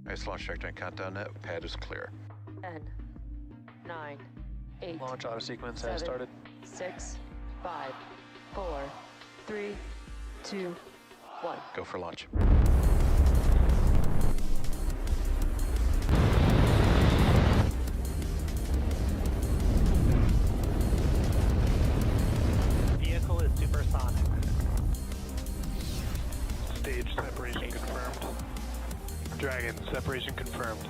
Nice launch trajectory and countdown net. Pad is clear. 10, 9, 8. Launch auto sequence 7, has started. 6, 5, 4, 3, 2, 1. Go for launch. Vehicle is supersonic. Stage separation confirmed. Dragon, separation confirmed.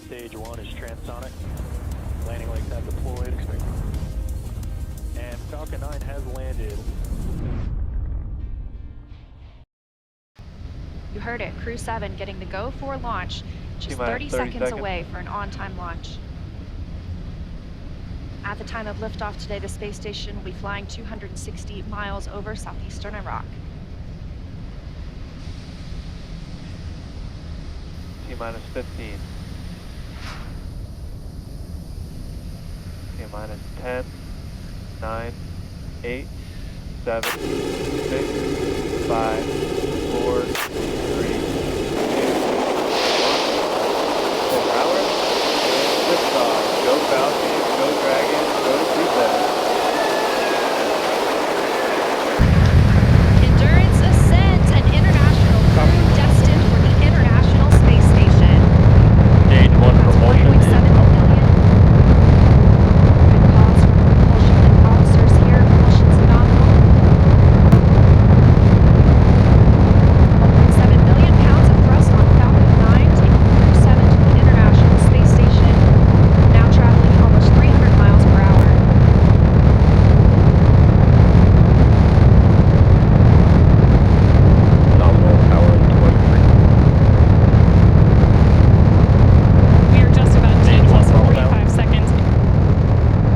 Stage 1 is transonic. Landing legs have deployed. And Falcon 9 has landed. You heard it, Crew-7 getting the go for launch, just T-minus 30 30 seconds away for an on-time launch. At the time of liftoff today, the space station will be flying 260 miles over southeastern Iraq. T-minus 15. T-minus 10, 9, 8, 7, 6, 5, 4, 3, 2, 1. 4 hours. Liftoff. Go Falcon, go Dragon, go Crew-7. Endurance ascends an international crew destined for the International Space Station. Stage 1 propulsion. 1.7 million. Good calls from the propulsion officers here. Propulsion's nominal. 1.7 million pounds of thrust on Falcon 9, taking Crew-7 to the International Space Station. Now traveling almost 300 miles per hour. Nominal power and telemetry. We are just about 10 plus 45 seconds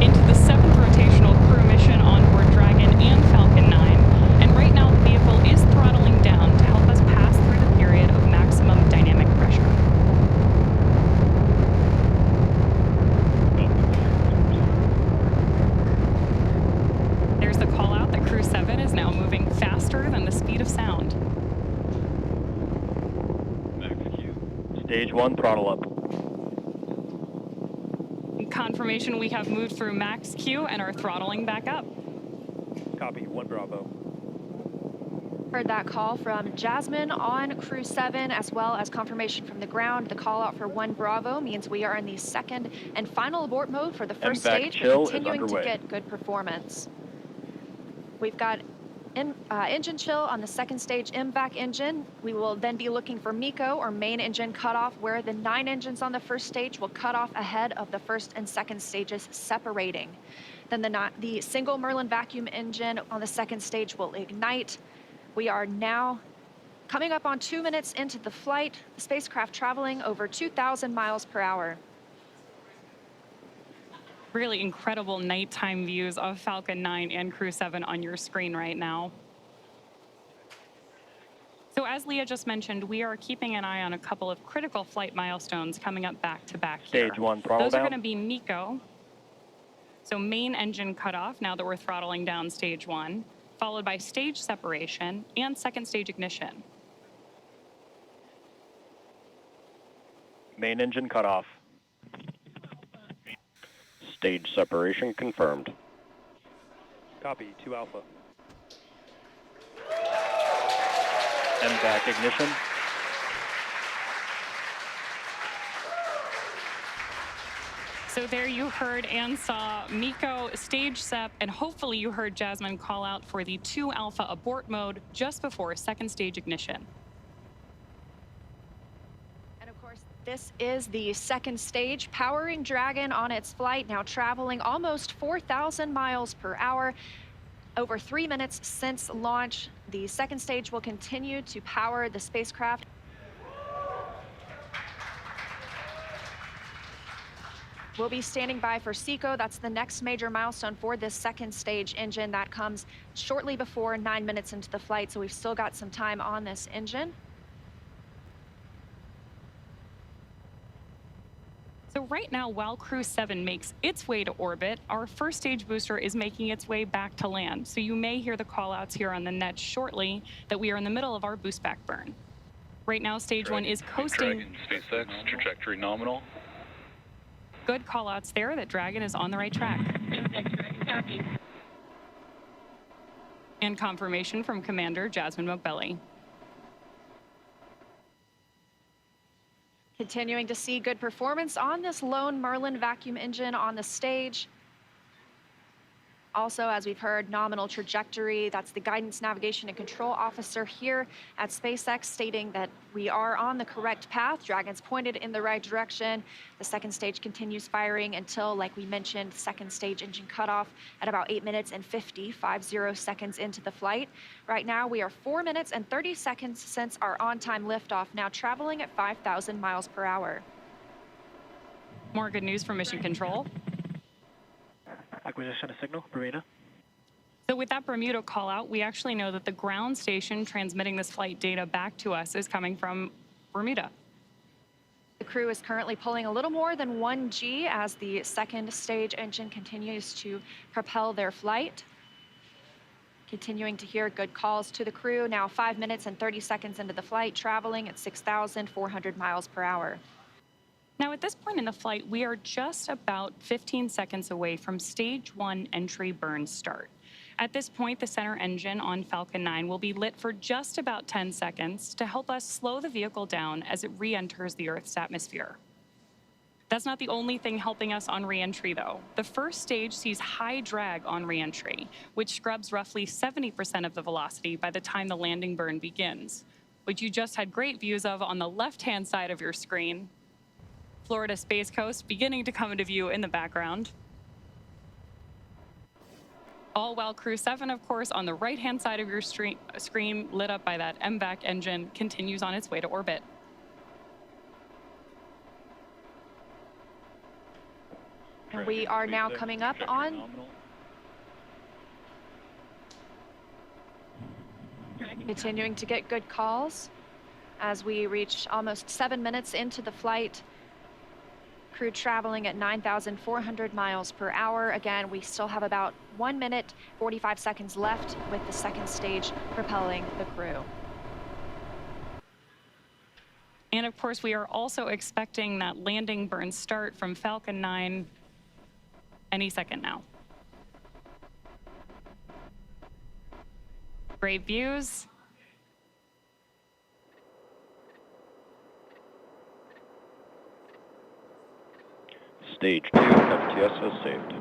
into the 7th rotational crew mission on board Dragon and Falcon 9, and right now the vehicle is throttling down to help us pass through the period of maximum dynamic pressure. There's the call out that Crew-7 is now moving faster than the speed of sound. Stage 1 throttle up. Confirmation we have moved through max Q and are throttling back up. Copy, 1 Bravo. Heard that call from Jasmine on Crew-7, as well as confirmation from the ground. The call out for 1 Bravo means we are in the second and final abort mode for the first MVAC stage, chill but is continuing to underway. get good performance. We've got engine chill on the second stage MVAC engine. We will then be looking for MECO, or main engine cutoff, where the 9 engines on the first stage will cut off ahead of the first and second stages separating. Then the single Merlin vacuum engine on the second stage will ignite. We are now coming up on 2 minutes into the flight, the spacecraft traveling over 2,000 miles per hour. Really incredible nighttime views of Falcon 9 and Crew-7 on your screen right now. So as Leah just mentioned, we are keeping an eye on a couple of critical flight milestones coming up back to back here. Stage 1 throttle Those down. are going to be MECO, so main engine cutoff now that we're throttling down stage 1, followed by stage separation and second stage ignition. Main engine cut off. Stage separation confirmed. Copy, 2 Alpha. MVAC ignition. So there you heard and saw MECO, stage sep, and hopefully you heard Jasmine call out for the 2 Alpha abort mode just before second stage ignition. And of course, this is the second stage, powering Dragon on its flight, now traveling almost 4,000 miles per hour. Over 3 minutes since launch, the second stage will continue to power the spacecraft. We'll be standing by for SECO. That's the next major milestone for this second stage engine. That comes shortly before 9 minutes into the flight, so we've still got some time on this engine. So right now, while Crew-7 makes its way to orbit, our first stage booster is making its way back to land. So you may hear the callouts here on the net shortly that we are in the middle of our boost back burn. Right now, stage 1 is coasting. Dragon, SpaceX, trajectory nominal. Good callouts there that Dragon is on the right track. And confirmation from Commander Jasmine McBelly. Continuing to see good performance on this lone Merlin vacuum engine on the stage. Also, as we've heard, nominal trajectory. That's the guidance, navigation, and control officer here at SpaceX stating that we are on the correct path. Dragon's pointed in the right direction. The second stage continues firing until, like we mentioned, second stage engine cutoff at about 8 minutes and 50 seconds into the flight. Right now, we are 4 minutes and 30 seconds since our on-time liftoff, now traveling at 5,000 miles per hour. More good news from Mission Control. Acquisition of signal, Bermuda. So with that Bermuda call out, we actually know that the ground station transmitting this flight data back to us is coming from Bermuda. The crew is currently pulling a little more than 1 G as the second stage engine continues to propel their flight. Continuing to hear good calls to the crew, now 5 minutes and 30 seconds into the flight, traveling at 6,400 miles per hour. Now, at this point in the flight, we are just about 15 seconds away from stage 1 entry burn start. At this point, the center engine on Falcon 9 will be lit for just about 10 seconds to help us slow the vehicle down as it re-enters the Earth's atmosphere. That's not the only thing helping us on re-entry, though. The first stage sees high drag on re-entry, which scrubs roughly 70% of the velocity by the time the landing burn begins, which you just had great views of on the left-hand side of your screen. Florida Space Coast beginning to come into view in the background. All while Crew-7, of course, on the right-hand side of your screen, lit up by that MVAC engine, continues on its way to orbit. And we are now coming up on continuing to get good calls as we reach almost 7 minutes into the flight. Crew traveling at 9,400 miles per hour. Again, we still have about 1 minute, 45 seconds left with the second stage propelling the crew. And of course, we are also expecting that landing burn start from Falcon 9 any second now. Great views. Stage 2, FTS is saved.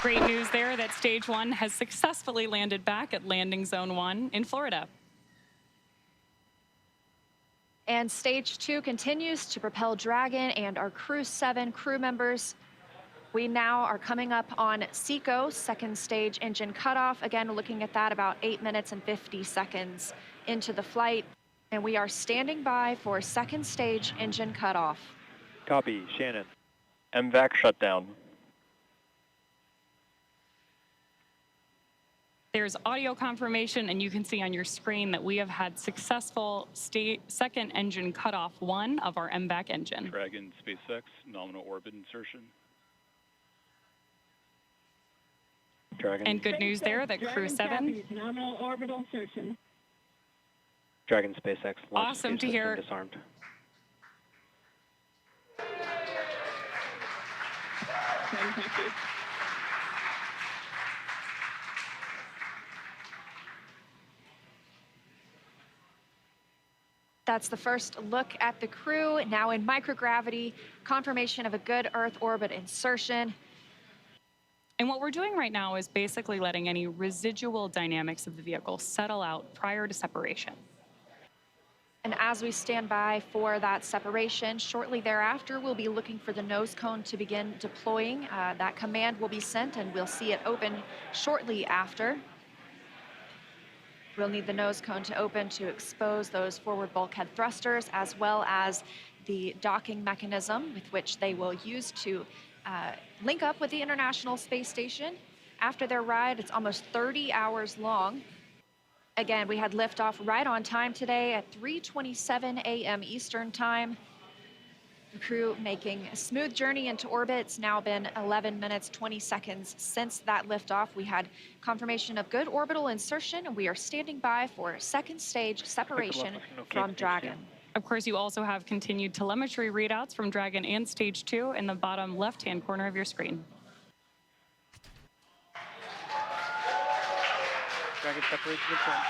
Great news there that stage 1 has successfully landed back at landing zone 1 in Florida. And stage 2 continues to propel Dragon and our Crew-7 crew members. We now are coming up on SECO, second stage engine cutoff. Again, looking at that about 8 minutes and 50 seconds into the flight. And we are standing by for second stage engine cutoff. Copy, Shannon. MVAC shutdown. There's audio confirmation, and you can see on your screen that we have had successful second engine cutoff 1 of our MVAC engine. Dragon, SpaceX, nominal orbit insertion. Dragon. And good news there that Crew-7. Nominal orbital insertion. Dragon, SpaceX. Awesome to hear. Disarmed. Thank you. That's the first look at the crew, now in microgravity, confirmation of a good Earth orbit insertion. And what we're doing right now is basically letting any residual dynamics of the vehicle settle out prior to separation. And as we stand by for that separation, shortly thereafter, we'll be looking for the nose cone to begin deploying. That command will be sent, and we'll see it open shortly after. We'll need the nose cone to open to expose those forward bulkhead thrusters, as well as the docking mechanism with which they will use to link up with the International Space Station. After their ride, it's almost 30 hours long. Again, we had liftoff right on time today at 3:27 a.m. Eastern Time. The crew making a smooth journey into orbit. It's now been 11 minutes, 20 seconds since that liftoff. We had confirmation of good orbital insertion, and we are standing by for second stage separation from Dragon. Of course, you also have continued telemetry readouts from Dragon and Stage 2 in the bottom left-hand corner of your screen. Dragon separation confirmed.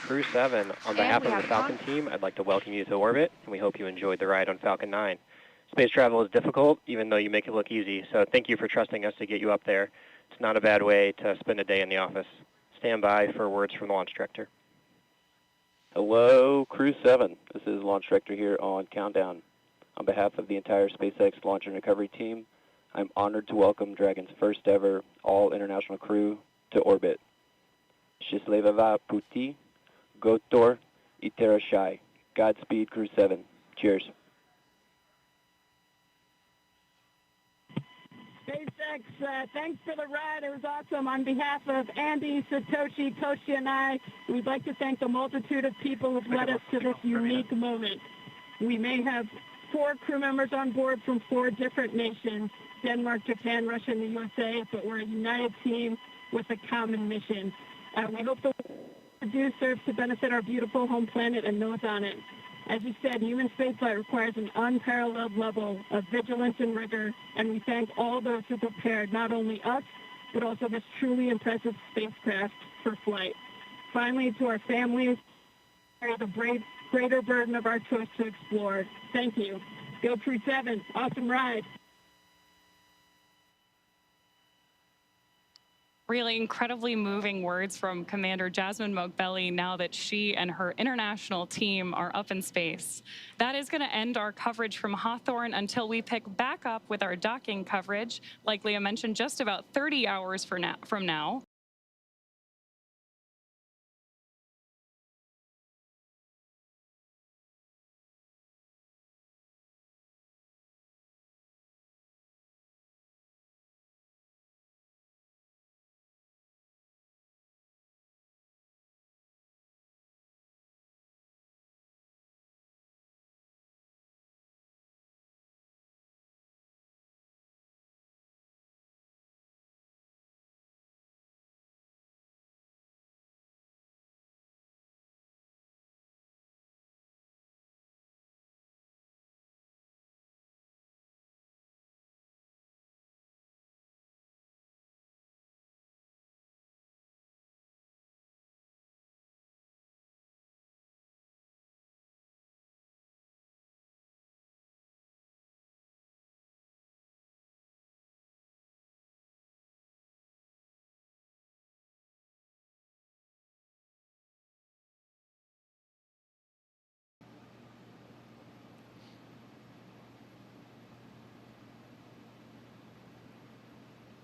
Crew-7, on behalf of the Falcon team, I'd like to welcome you to orbit, and we hope you enjoyed the ride on Falcon 9. Space travel is difficult, even though you make it look easy, so thank you for trusting us to get you up there. It's not a bad way to spend a day in the office. Stand by for words from the launch director. Hello, Crew-7. This is Launch Director here on Countdown. On behalf of the entire SpaceX Launch and Recovery team, I'm honored to welcome Dragon's first ever all-international crew to orbit. Счастливого пути, Gotor, Iterashai. Godspeed, Crew-7. Cheers. SpaceX, thanks for the ride. It was awesome. On behalf of Andy, Satoshi, Toshi, and I, we'd like to thank the multitude of people who've led us to this unique moment. We may have 4 crew members on board from 4 different nations, Denmark, Japan, Russia, and the USA, but we're a united team with a common mission. We hope the do serves to benefit our beautiful home planet and those on it. As you said, human spaceflight requires an unparalleled level of vigilance and rigor, and we thank all those who prepared not only us, but also this truly impressive spacecraft for flight. Finally, to our families, the greater burden of our choice to explore. Thank you. Go Crew-7. Awesome ride. Really incredibly moving words from Commander Jasmine Moghbeli now that she and her international team are up in space. That is going to end our coverage from Hawthorne until we pick back up with our docking coverage, like Leah mentioned, just about 30 hours from now.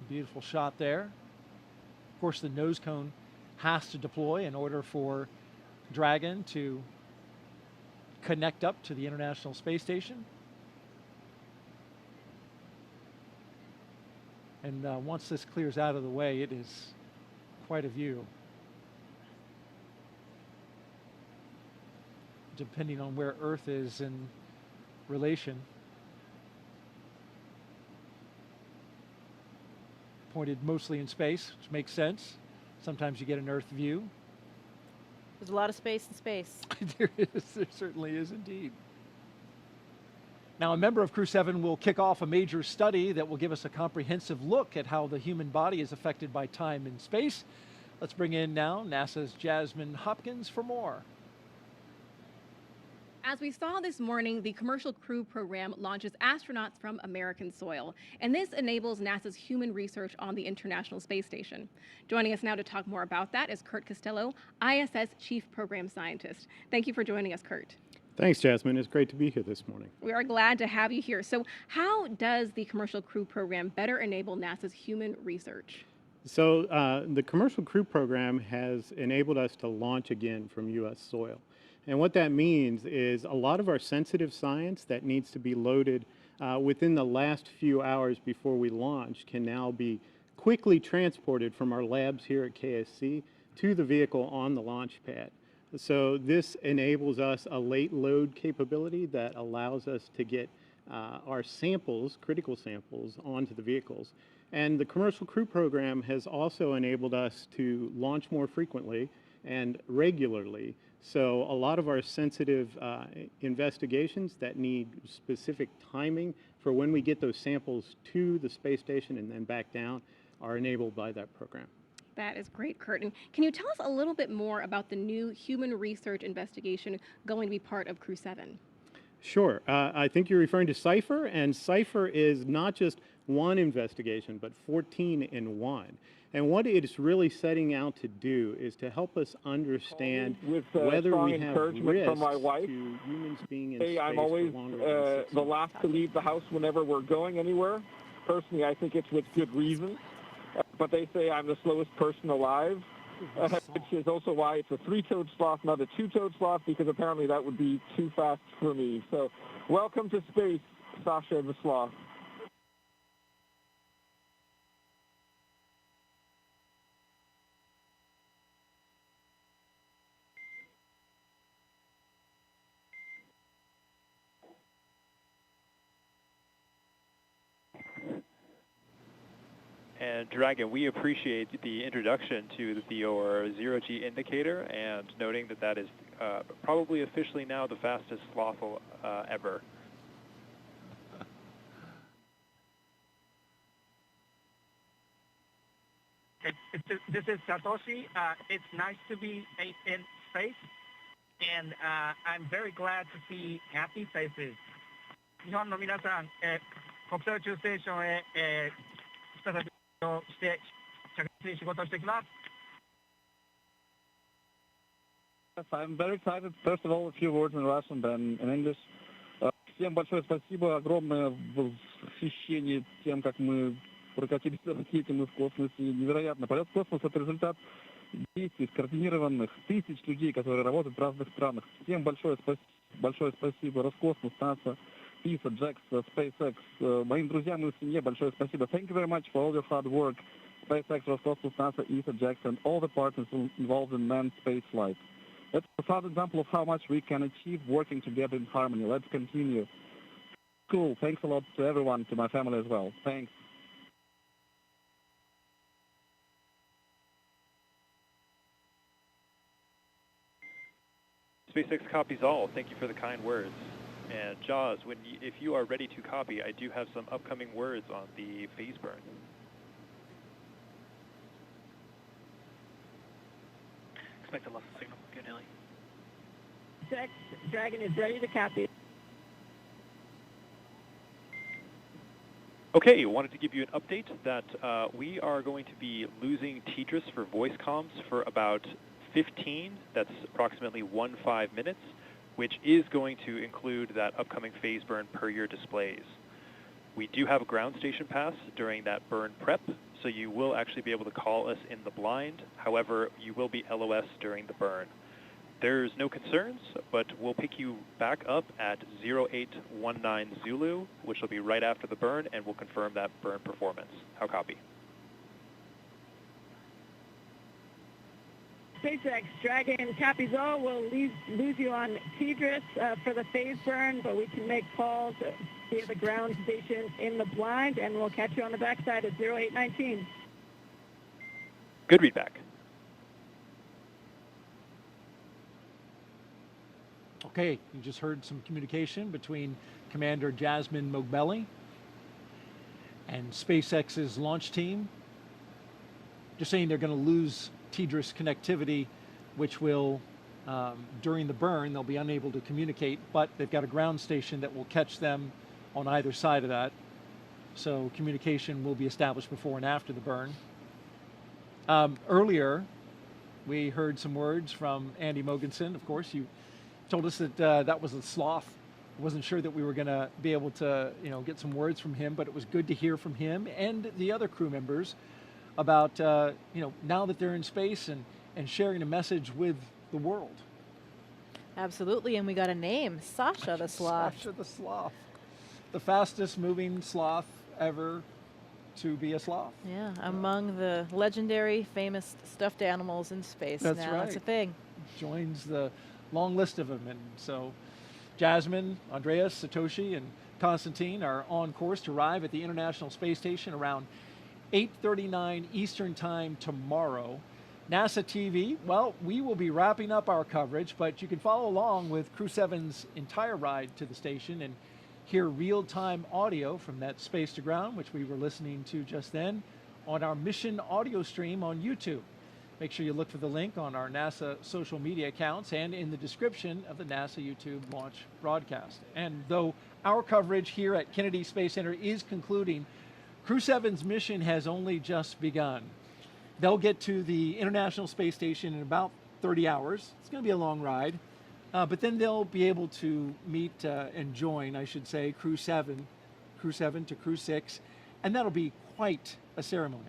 Beautiful shot there. Of course, the nose cone has to deploy in order for Dragon to connect up to the International Space Station. And once this clears out of the way, it is quite a view. Depending on where Earth is in relation. Pointed mostly in space, which makes sense. Sometimes you get an Earth view. There's a lot of space in space. There certainly is indeed. Now, a member of Crew-7 will kick off a major study that will give us a comprehensive look at how the human body is affected by time and space. Let's bring in now NASA's Jasmine Hopkins for more. As we saw this morning, the Commercial Crew program launches astronauts from American soil, and this enables NASA's human research on the International Space Station. Joining us now to talk more about that is Kurt Costello, ISS Chief Program Scientist. Thank you for joining us, Kurt. Thanks, Jasmine. It's great to be here this morning. We are glad to have you here. So how does the Commercial Crew program better enable NASA's human research? So the Commercial Crew program has enabled us to launch again from U.S. soil. And what that means is a lot of our sensitive science that needs to be loaded within the last few hours before we launch can now be quickly transported from our labs here at KSC to the vehicle on the launch pad. So this enables us a late load capability that allows us to get our samples, critical samples, onto the vehicles. And the Commercial Crew program has also enabled us to launch more frequently and regularly. So a lot of our sensitive investigations that need specific timing for when we get those samples to the space station and then back down are enabled by that program. That is great, Kurt. And can you tell us a little bit more about the new human research investigation going to be part of Crew-7? Sure. I think you're referring to CIPHER, and CIPHER is not just one investigation, but 14 in one. And what it's really setting out to do is to help us understand whether we have risks from my wife. to humans being in space I'm always for longer than 6 the last to leave the house whenever we're going anywhere. Personally, I think it's with good reason. But they say I'm the slowest person alive, which is also why it's a 3-toed sloth, not a 2-toed sloth, because apparently that would be too fast for me. So welcome to space, Sasha the sloth. And Dragon, we appreciate the introduction to your zero-G indicator and noting that that is probably officially now the fastest sloth ever. This is Satoshi. It's nice to be in space, and I'm very glad to see happy faces. 日本の皆さん、国際宇宙ステーションへ、再びして着実に仕事をしていきます。 Yes, I'm very excited. First of all, a few words in Russian, then in English. Всем большое спасибо, огромное восхищение тем, как мы прокатились на ракете, мы в космосе. Невероятно. Полет в космос — это результат действий скоординированных тысяч людей, которые работают в разных странах. Всем большое спасибо. Роскосмос, НАСА, PISA, JAXA, SpaceX. Моим друзьям и семье большое спасибо. Thank you very much for all your hard work. SpaceX, Roscosmos, NASA, ESA, JAXA, and all the partners involved in manned spaceflight. That's a proud example of how much we can achieve working together in harmony. Let's continue. Cool. Thanks a lot to everyone, to my family as well. Thanks. SpaceX copies all. Thank you for the kind words. And Jaws, if you are ready to copy, I do have some upcoming words on the phase burn. Expect a loss of signal. Good, Haley. Dragon is ready to copy. Okay, wanted to give you an update that we are going to be losing TDRS for voice comms for about 15, that's approximately 15 minutes, which is going to include that upcoming phase burn per your displays. We do have a ground station pass during that burn prep, so you will actually be able to call us in the blind. However, you will be LOS during the burn. There's no concerns, but we'll pick you back up at 0819 Zulu, which will be right after the burn, and we'll confirm that burn performance. How copy? SpaceX Dragon copies all. We'll lose you on TDRS for the phase burn, but we can make calls via the ground station in the blind, and we'll catch you on the backside at 0819. Good readback. Okay, you just heard some communication between Commander Jasmine Mogbelli and SpaceX's launch team. Just saying they're going to lose TDRS connectivity, which will, during the burn, they'll be unable to communicate, but they've got a ground station that will catch them on either side of that. So communication will be established before and after the burn. Earlier, we heard some words from Andy Mogensen. Of course, you told us that that was a sloth. I wasn't sure that we were going to be able to, get some words from him, but it was good to hear from him and the other crew members about, now that they're in space and sharing a message with the world. Absolutely, and we got a name, Sasha the Sloth. Sasha the Sloth. The fastest moving sloth ever to be a sloth. Yeah, among the legendary, famous stuffed animals in space. That's now. right. That's a thing. Joins the long list of them. And so Jasmine, Andreas, Satoshi, and Konstantin are on course to arrive at the International Space Station around 8:39 Eastern Time tomorrow. NASA TV, well, we will be wrapping up our coverage, but you can follow along with Crew-7's entire ride to the station and hear real-time audio from that space to ground, which we were listening to just then, on our mission audio stream on YouTube. Make sure you look for the link on our NASA social media accounts and in the description of the NASA YouTube launch broadcast. And though our coverage here at Kennedy Space Center is concluding, Crew-7's mission has only just begun. They'll get to the International Space Station in about 30 hours. It's going to be a long ride. But then they'll be able to meet and join, I should say, Crew-7 to Crew-6, and that'll be quite a ceremony.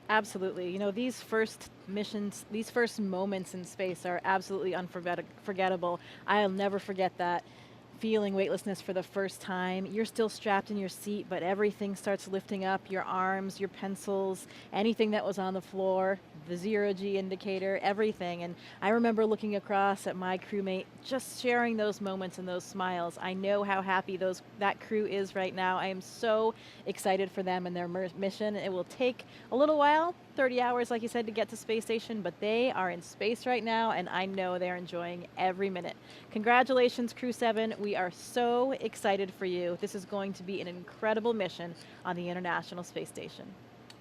Absolutely. You know, these first missions, these first moments in space are absolutely unforgettable. I'll never forget that. Feeling weightlessness for the first time. You're still strapped in your seat, but everything starts lifting up, your arms, your pencils, anything that was on the floor, the zero-G indicator, everything. And I remember looking across at my crewmate, just sharing those moments and those smiles. I know how happy that crew is right now. I am so excited for them and their mission. It will take a little while, 30 hours, like you said, to get to space station, but they are in space right now, and I know they're enjoying every minute. Congratulations, Crew-7. We are so excited for you. This is going to be an incredible mission on the International Space Station.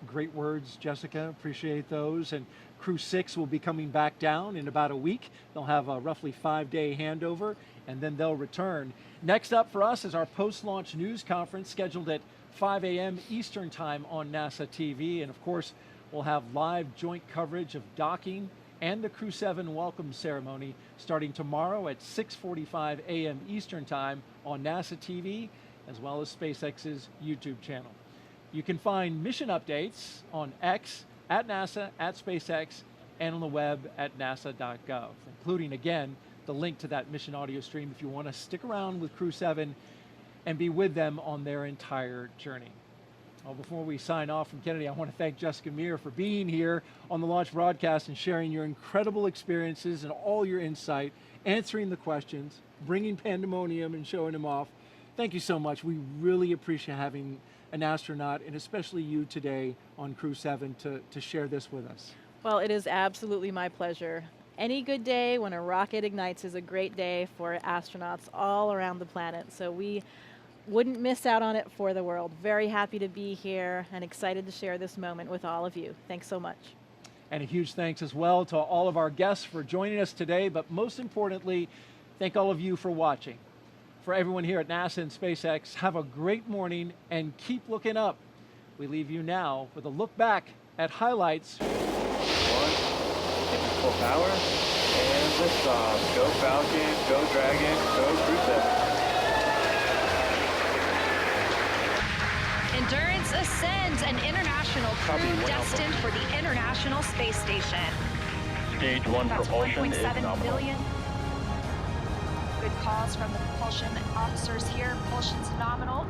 Great words, Jessica. Appreciate those. And Crew-6 will be coming back down in about a week. They'll have a roughly 5-day handover, and then they'll return. Next up for us is our post-launch news conference scheduled at 5 a.m. Eastern Time on NASA TV. And of course, we'll have live joint coverage of docking and the Crew-7 welcome ceremony starting tomorrow at 6:45 a.m. Eastern Time on NASA TV, as well as SpaceX's YouTube channel. You can find mission updates on X, at NASA, at SpaceX, and on the web at nasa.gov, including, again, the link to that mission audio stream if you want to stick around with Crew-7 and be with them on their entire journey. Well, before we sign off from Kennedy, I want to thank Jessica Meir for being here on the launch broadcast and sharing your incredible experiences and all your insight, answering the questions, bringing pandemonium and showing them off. Thank you so much. We really appreciate having an astronaut, and especially you today on Crew-7 to share this with us. Well, it is absolutely my pleasure. Any good day when a rocket ignites is a great day for astronauts all around the planet. So we wouldn't miss out on it for the world. Very happy to be here and excited to share this moment with all of you. Thanks so much. And a huge thanks as well to all of our guests for joining us today, but most importantly, thank all of you for watching. For everyone here at NASA and SpaceX, have a great morning and keep looking up. We leave you now with a look back at highlights. 1, full power, and liftoff. Go Falcon, go Dragon, go Crew-7. Endurance ascends, an international crew destined for the International Space Station. Stage 1 That's propulsion is 1.7 nominal. billion. Good calls from the propulsion officers here. Propulsion's nominal.